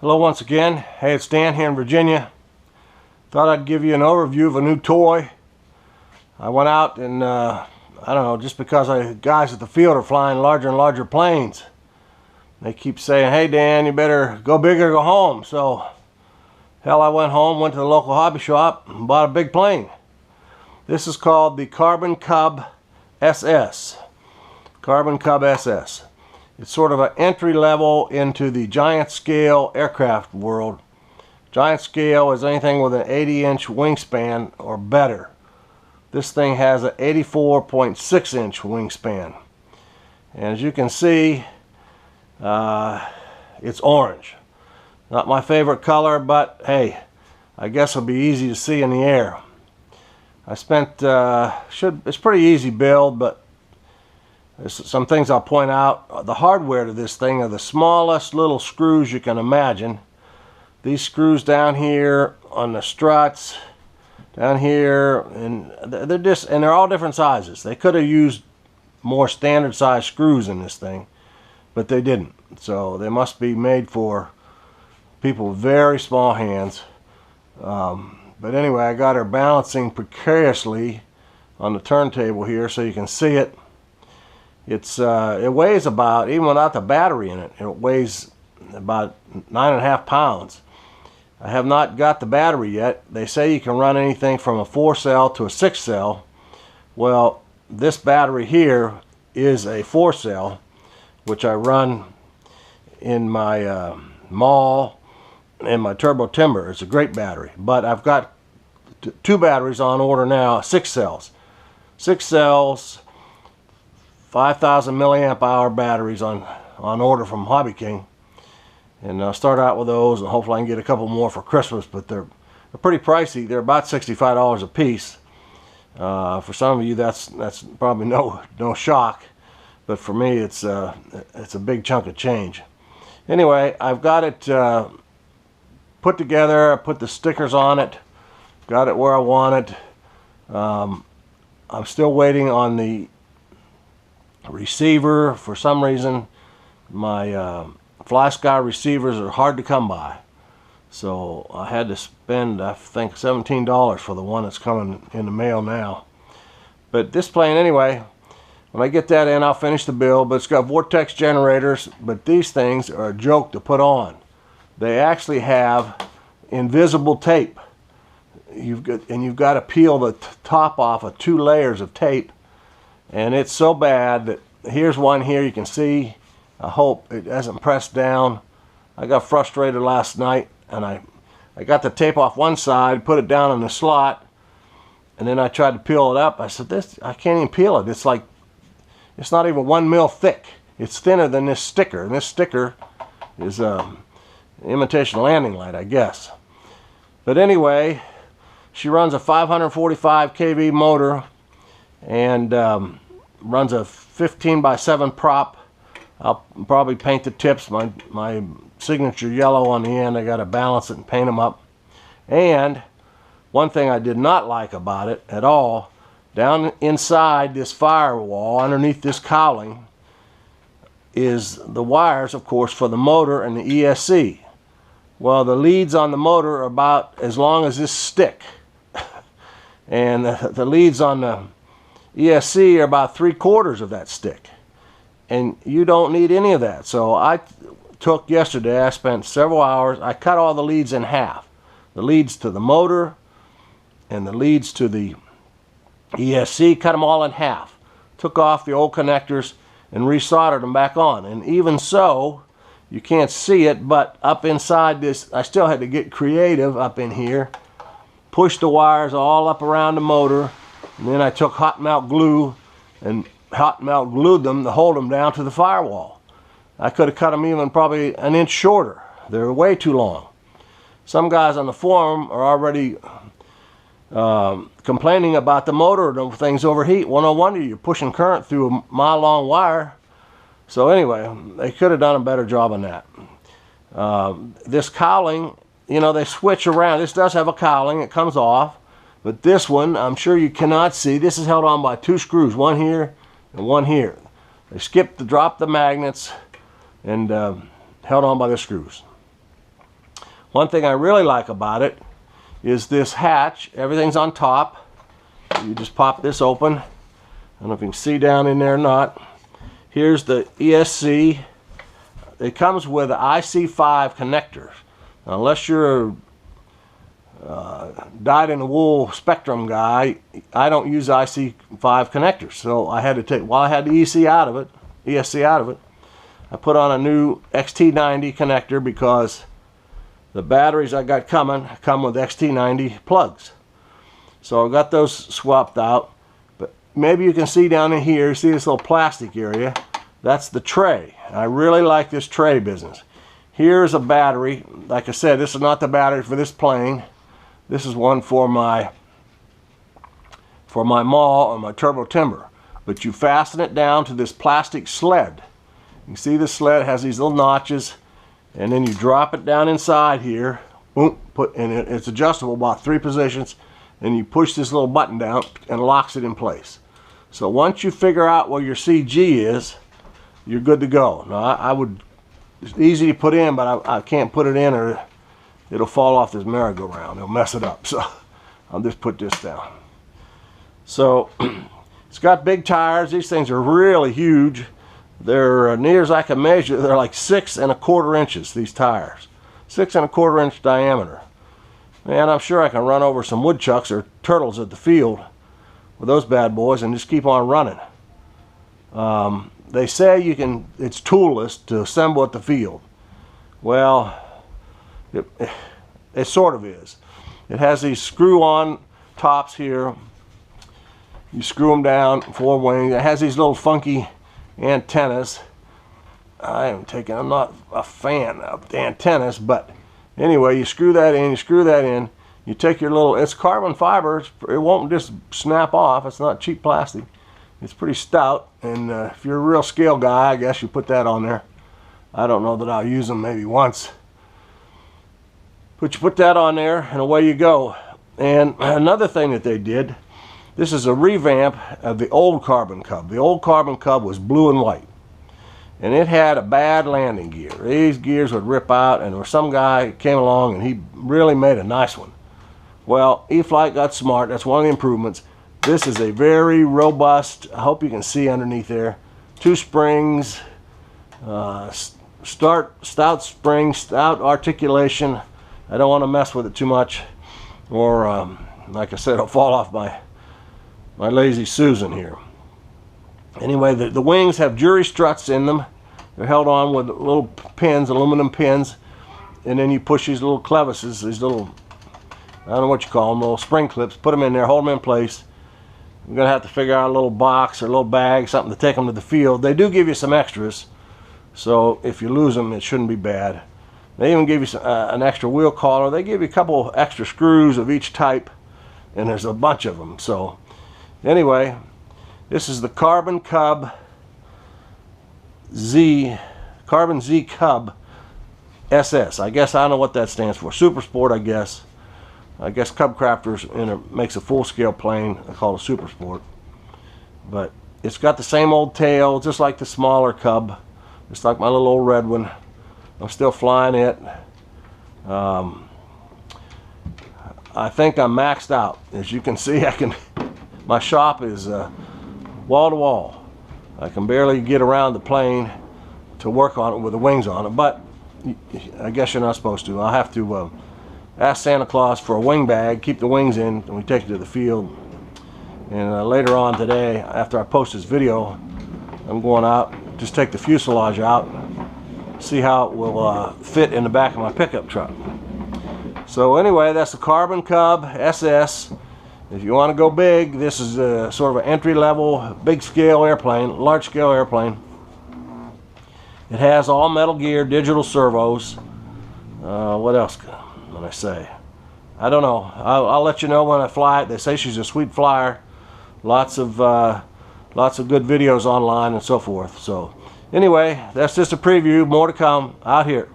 Hello once again. Hey, it's Dan here in Virginia. Thought I'd give you an overview of a new toy. I went out and I don't know, just because guys at the field are flying larger and larger planes. They keep saying, hey Dan, you better go big or go home. So hell, I went home, went to the local hobby shop and bought a big plane. This is called the Cub SS. Cub SS. It's sort of an entry level into the Giant Scale aircraft world. Giant Scale is anything with an 80-inch wingspan or better. This thing has an 84.6-inch wingspan. And as you can see, it's orange. Not my favorite color, but hey, I guess it'll be easy to see in the air. I spent, it's pretty easy build, but there's some things I'll point out. The hardware to this thing are the smallest little screws you can imagine. These screws down here on the struts, down here, and they're all different sizes. They could have used more standard size screws in this thing, but they didn't. So they must be made for people with very small hands. But anyway, I got her balancing precariously on the turntable here so you can see it. It weighs about, even without the battery in it, it weighs about 9.5 pounds. I have not got the battery yet. They say you can run anything from a 4-cell to a 6-cell. Well, this battery here is a 4-cell, which I run in my Mall and my Turbo Timber. It's a great battery. But I've got two batteries on order now, 6 cells. 6 cells. 5,000 milliamp hour batteries on order from Hobby King, and I'll start out with those, and hopefully I can get a couple more for Christmas. But they're pretty pricey. They're about $65 a piece. For some of you, that's probably no shock, but for me, it's a big chunk of change. Anyway, I've got it put together. I put the stickers on it. Got it where I want it. I'm still waiting on the receiver. For some reason my Fly Sky receivers are hard to come by, so I had to spend, I think, $17 for the one that's coming in the mail now. But this plane, anyway, when I get that in, I'll finish the build. But it's got vortex generators, but these things are a joke to put on. They actually have invisible tape. You've got to peel the top off of 2 layers of tape. And it's so bad that here's one here you can see. I hope it hasn't pressed down. I got frustrated last night, and I got the tape off one side, put it down in the slot, and then I tried to peel it up. I said, I can't even peel it. It's like, it's not even 1 mil thick. It's thinner than this sticker, and this sticker is an imitation landing light, I guess. But anyway, she runs a 545 kV motor, and runs a 15x7 prop. I'll probably paint the tips, my signature yellow on the end. I got to balance it and paint them up. And one thing I did not like about it at all, down inside this firewall, underneath this cowling, is the wires, of course, for the motor and the ESC. Well, the leads on the motor are about as long as this stick. And the leads on the ESC are about 3/4 of that stick, and you don't need any of that. So I took yesterday, I spent several hours, I cut all the leads in half. The leads to the motor and the leads to the ESC, cut them all in half. Took off the old connectors and resoldered them back on. And even so, you can't see it, but up inside this, I still had to get creative up in here. Push the wires all up around the motor. And then I took hot melt glue and hot melt glued them to hold them down to the firewall. I could have cut them even probably 1 inch shorter. They're way too long. Some guys on the forum are already complaining about the motor and things overheat. Well, no wonder, you're pushing current through a mile-long wire. So anyway, they could have done a better job on that. This cowling, you know, they switch around. This does have a cowling. It comes off. But this one, I'm sure you cannot see. This is held on by 2 screws, one here and one here. They dropped the magnets and held on by the screws. One thing I really like about it is this hatch. Everything's on top. You just pop this open. I don't know if you can see down in there or not. Here's the ESC. It comes with an IC5 connector. Now, unless you're a dyed-in-the-wool Spectrum guy, I don't use IC5 connectors. So I had to take, while I had the ESC out of it, I put on a new XT90 connector because the batteries I got coming come with XT90 plugs. So I got those swapped out. But maybe you can see down in here, see this little plastic area? That's the tray. I really like this tray business. Here's a battery. Like I said, this is not the battery for this plane. This is one for my maul or my turbo timber. But you fasten it down to this plastic sled. You can see the sled has these little notches, and then you drop it down inside here. Boom, it's adjustable about 3 positions, and you push this little button down and locks it in place. So once you figure out where your CG is, you're good to go. Now it's easy to put in, but I can't put it in or it'll fall off this merry-go-round. It'll mess it up. So I'll just put this down. So it's got big tires. These things are really huge. They're near as I can measure, they're like 6 1/4 inches, these tires. 6 1/4 inch diameter. Man, I'm sure I can run over some woodchucks or turtles at the field with those bad boys and just keep on running. They say you can, it's toolless to assemble at the field. Well, it sort of is. It has these screw-on tops here. You screw them down, 4 wings. It has these little funky antennas. I'm not a fan of the antennas, but anyway, you screw that in, you take your little, it's carbon fiber, it won't just snap off, it's not cheap plastic, it's pretty stout, and if you're a real scale guy, I guess you put that on there. I don't know that I'll use them, maybe once. But you put that on there and away you go. And another thing that they did, this is a revamp of the old Carbon Cub. The old Carbon Cub was blue and white. And it had a bad landing gear. These gears would rip out, and there was some guy came along and he really made a nice one. Well, E-flite got smart. That's one of the improvements. This is a very robust, I hope you can see underneath there, 2 springs, stout spring, stout articulation. I don't want to mess with it too much, or like I said, it'll fall off my lazy Susan here. Anyway, the wings have jury struts in them. They're held on with little pins, aluminum pins, and then you push these little clevises, these little, I don't know what you call them, little spring clips, put them in there, hold them in place. You're going to have to figure out a little box or a little bag, something to take them to the field. They do give you some extras, so if you lose them, it shouldn't be bad. They even give you an extra wheel collar. They give you a couple extra screws of each type, and there's a bunch of them. So anyway, this is the Carbon Cub Carbon Z Cub SS. I guess I don't know what that stands for. Super Sport, I guess. I guess Cub Crafters makes a full-scale plane. I call it a Super Sport. But it's got the same old tail, just like the smaller Cub. Just like my little old red one. I'm still flying it. I think I'm maxed out. As you can see, my shop is wall to wall. I can barely get around the plane to work on it with the wings on it, but I guess you're not supposed to. I'll have to ask Santa Claus for a wing bag, keep the wings in, and we take it to the field. And later on today, after I post this video, I'm going out, just take the fuselage out, see how it will fit in the back of my pickup truck. So anyway, that's the Carbon Cub SS. If you want to go big, this is sort of an entry-level, big-scale airplane, large-scale airplane. It has all metal gear, digital servos. What else can I say? I don't know. I'll let you know when I fly it. They say she's a sweet flyer. Lots of good videos online and so forth. So anyway, that's just a preview. More to come out here.